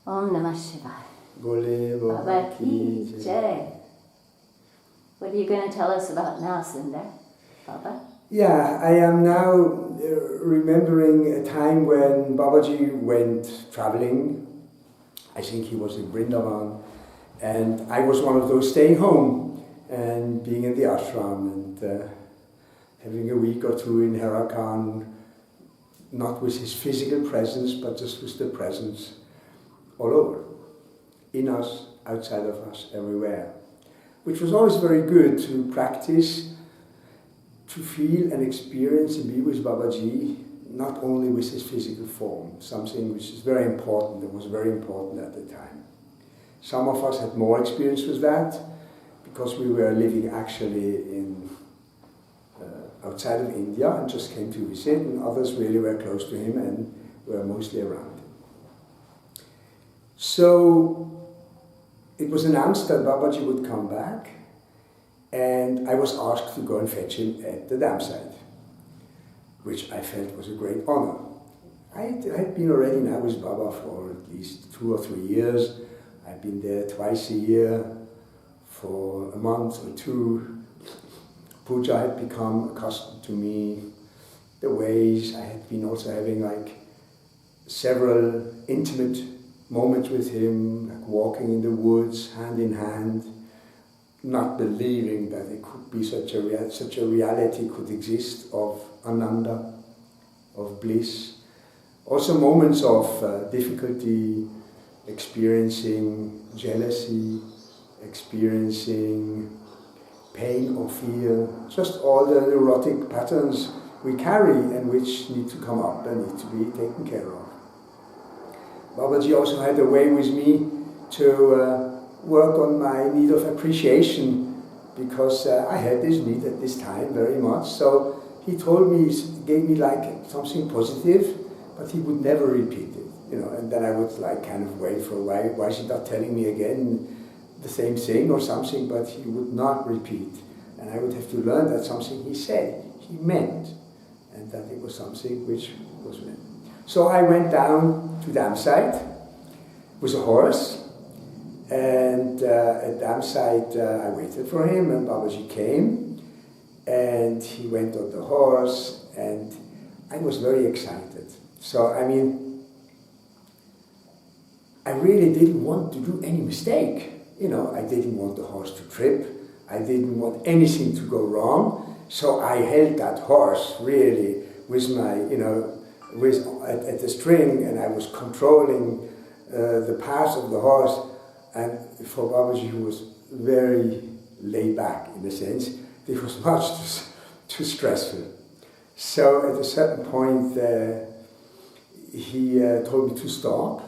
Om Namah Shivaya. Bole Baba Ki Jai. What are you going to tell us about now, Sundar? Baba? Yeah, I am now remembering a time when Babaji went traveling. I think he was in Vrindavan, and I was one of those staying home and being in the ashram and having a week or two in Haidakhan, not with his physical presence, but just with the presence all over, in us, outside of us, everywhere. Which was always very good to practice, to feel and experience and be with Babaji, not only with his physical form, something which is very important, that was very important at the time. Some of us had more experience with that, because we were living actually in outside of India and just came to visit, and others really were close to him and were mostly around him. So it was announced that Babaji would come back, and I was asked to go and fetch him at the dam site, which I felt was a great honor. I had been already now with Baba for at least 2 or 3 years. I'd been there twice a year for a month or two. Puja had become accustomed to me, the ways. I had been also having like several intimate moments with him, like walking in the woods, hand in hand, not believing that it could be such a reality could exist of Ananda, of bliss. Also moments of difficulty, experiencing jealousy, experiencing pain or fear, just all the neurotic patterns we carry and which need to come up and need to be taken care of. Babaji also had a way with me to work on my need of appreciation, because I had this need at this time very much. So he told me, gave me like something positive, but he would never repeat it, you know. And then I would like kind of wait for why is he not telling me again the same thing or something, but he would not repeat. And I would have to learn that something he said, he meant, and that it was something which was meant. So I went down to dam site with a horse, and at dam site I waited for him, and Babaji came, and he went on the horse, and I was very excited. So I mean, I really didn't want to do any mistake. You know, I didn't want the horse to trip. I didn't want anything to go wrong. So I held that horse really with my, you know, at the string, and I was controlling the path of the horse. And for Babaji, who was very laid back in a sense, it was much too stressful. So at a certain point, he told me to stop,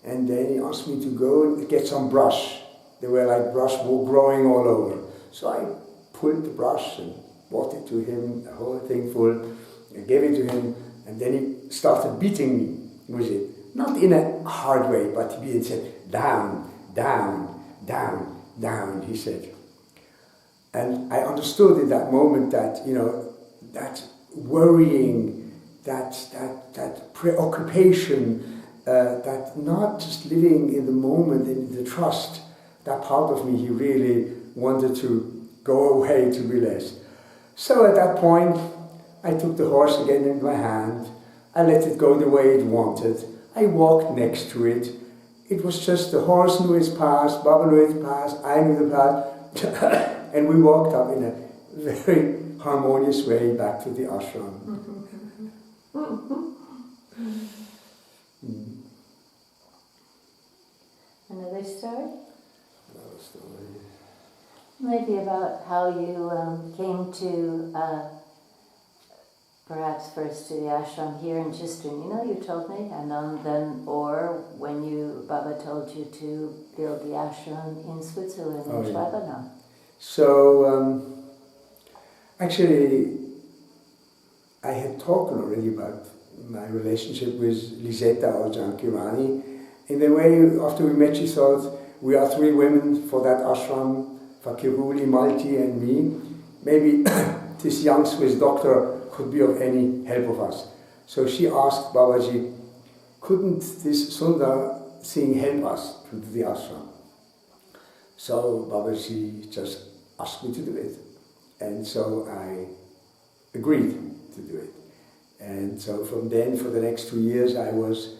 and then he asked me to go and get some brush. There were like brush growing all over. So I pulled the brush and brought it to him, the whole thing full. I gave it to him, and then he started beating me with it. Not in a hard way, but he said, down, down, down, down, he said. And I understood in that moment that, you know, that worrying, that preoccupation, that not just living in the moment, in the trust, that part of me, he really wanted to go away to relax. So at that point, I took the horse again in my hand. I let it go the way it wanted. I walked next to it. It was just the horse knew his path, Baba knew his path, I knew the path, and we walked up in a very harmonious way back to the ashram. Another story? Maybe about how you came to, perhaps first to the ashram here in Cisternino, you told me, and then, or when Baba told you to build the ashram in Switzerland, in Schwabana. So, actually, I had talked already about my relationship with Lisetta or Jankirani. In the way, after we met, she thought, we are 3 women for that ashram, Fakiruli, Malti and me. Maybe this young Swiss doctor could be of any help of us. So she asked Babaji, couldn't this Sundar thing help us to do the ashram. So Babaji just asked me to do it. And so I agreed to do it. And so from then, for the next 2 years, I was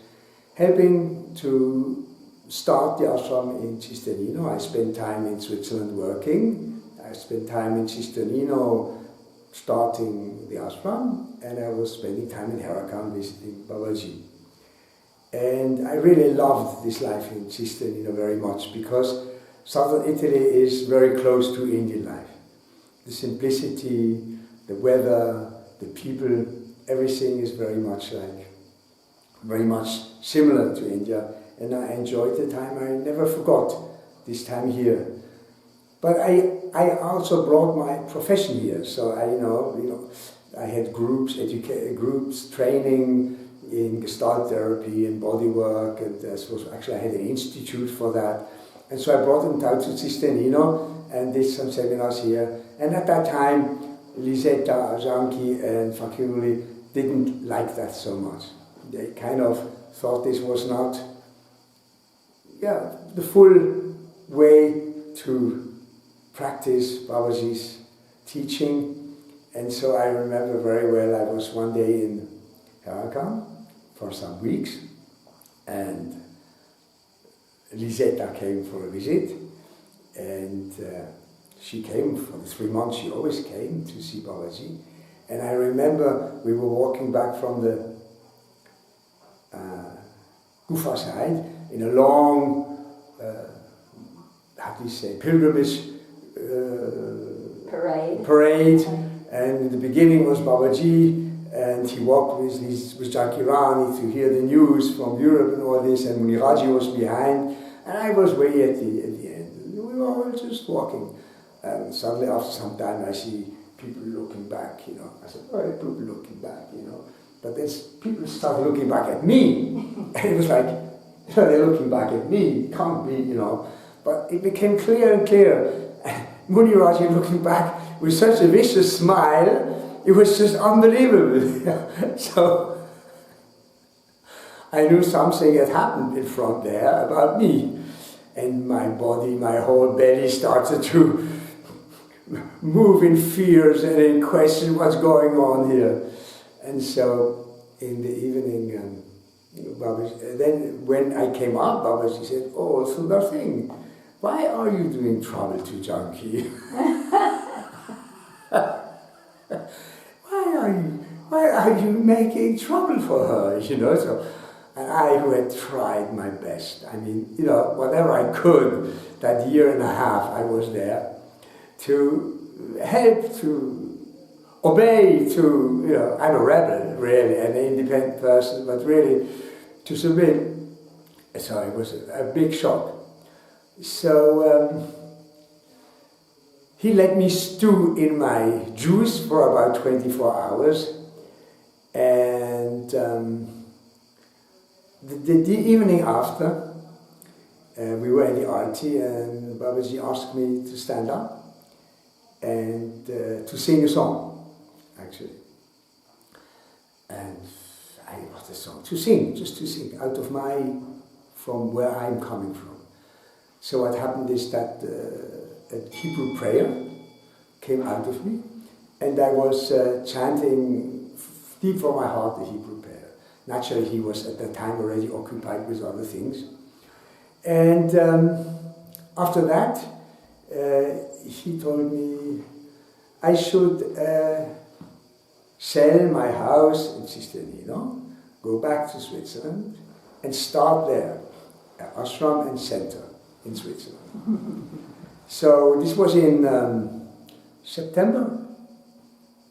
helping to start the ashram in Cisternino. I spent time in Switzerland working. I spent time in Cisternino starting the ashram, and I was spending time in Haidakhan visiting Babaji. And I really loved this life in Cisternino very much, because southern Italy is very close to Indian life. The simplicity, the weather, the people, everything is very much similar to India, and I enjoyed the time. I never forgot this time here. But I also brought my profession here, so I had groups, training in Gestalt therapy and bodywork, and I had an institute for that. And so I brought them down to Cisternino and did some seminars here. And at that time, Lisetta, Janki and Fakuli didn't like that so much. They kind of thought this was not the full way to practice Babaji's teaching. And so I remember very well, I was one day in Haidakhan for some weeks, and Lisetta came for a visit, and she came for the 3 months. She always came to see Babaji. And I remember we were walking back from the Gufa side in a long, pilgrimage parade. And in the beginning was Babaji, and he walked with Janki Rani to hear the news from Europe and all this, and Muniraji was behind, and I was way at the end. We were all just walking, and suddenly after some time I see people looking back, I said, oh, people looking back, But then people started looking back at me, and it was like, they're looking back at me, can't be, But it became clear and clear. Muniraji looking back with such a vicious smile, it was just unbelievable. So I knew something had happened in front there about me. And my body, my whole belly started to move in fears and in question what's going on here. And so in the evening, Babaji, then when I came out, Babaji said, oh, Sundar Singh, why are you doing trouble to Janki? Why are you making trouble for her, So, and I, who had tried my best, whatever I could, that year and a half I was there, to help, to obey, to, I'm a rebel, really, an independent person, but really to submit. So it was a big shock. So he let me stew in my juice for about 24 hours, and the evening after, we were in the arti, and Babaji asked me to stand up and to sing a song, actually. And I wrote a song to sing, just to sing, from where I'm coming from. So what happened is that a Hebrew prayer came out of me, and I was chanting deep from my heart the Hebrew prayer. Naturally, he was at that time already occupied with other things. And after that, he told me I should sell my house in Cisternino, go back to Switzerland, and start there, an ashram and center in Switzerland. So this was in September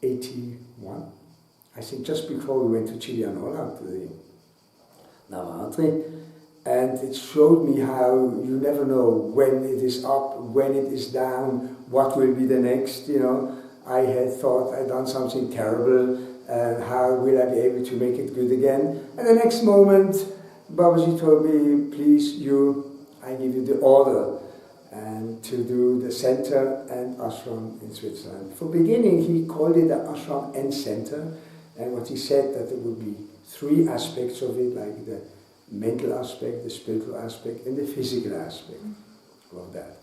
81, I think, just before we went to Chilianola, to the Navaratri, and it showed me how you never know when it is up, when it is down, what will be the next, I had thought I'd done something terrible, and how will I be able to make it good again? And the next moment, Babaji told me, please, I give you the order and to do the center and ashram in Switzerland. For beginning, he called it the ashram and center, and what he said that there would be 3 aspects of it, like the mental aspect, the spiritual aspect, and the physical aspect of that.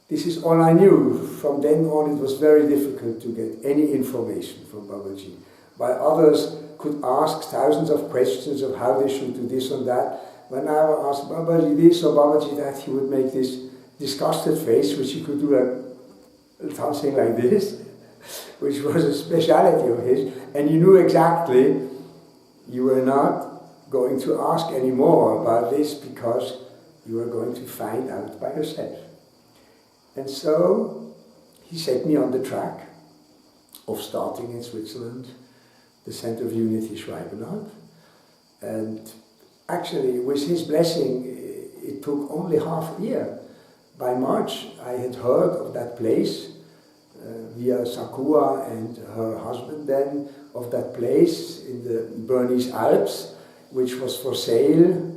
This is all I knew. From then on, it was very difficult to get any information from Babaji. While others could ask thousands of questions of how they should do this and that, when I would ask Babaji this or Babaji that, he would make this disgusted face, which he could do something like this, which was a speciality of his, and you knew exactly you were not going to ask any more about this because you were going to find out by yourself. And so he set me on the track of starting in Switzerland the Center of Unity Schweibenhardt. And actually, with his blessing, it took only half a year. By March, I had heard of that place via Sakura and her husband then, of that place in the Bernese Alps, which was for sale,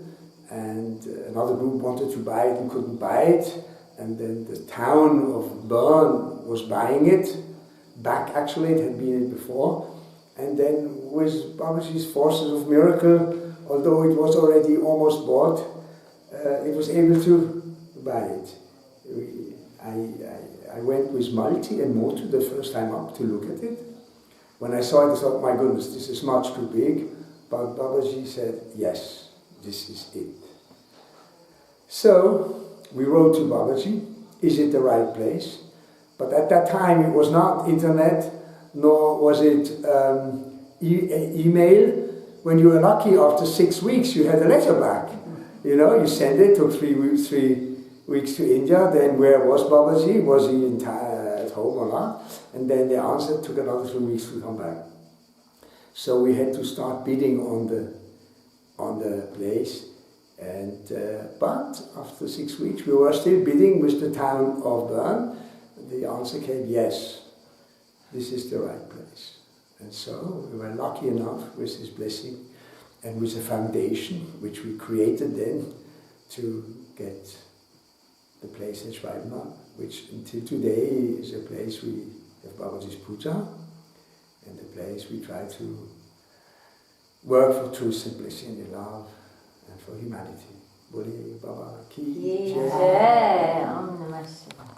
and another group wanted to buy it and couldn't buy it, and then the town of Bern was buying it, back actually, it had been it before, and then with Babaji's forces of miracle, although it was already almost bought, it was able to buy it. I went with Malti and Motu the first time up to look at it. When I saw it, I thought, my goodness, this is much too big. But Babaji said, yes, this is it. So we wrote to Babaji, is it the right place? But at that time it was not internet, nor was it email. When you were lucky, after 6 weeks you had a letter back. You know, you send it, took 3 weeks to India, then where was Babaji? Was he at home or not? And then the answer took another 3 weeks to come back. So we had to start bidding on the place, and but after 6 weeks we were still bidding with the town of Bern. The answer came, yes, this is the right place. And so we were lucky enough with his blessing and with a foundation which we created then to get the place in Schweibenhardt, which until today is a place we have Babaji's puja, and the place we try to work for truth, simplicity, and love, and for humanity. Boli Baba Ki Jai. Jai. Om Namah Shivaya.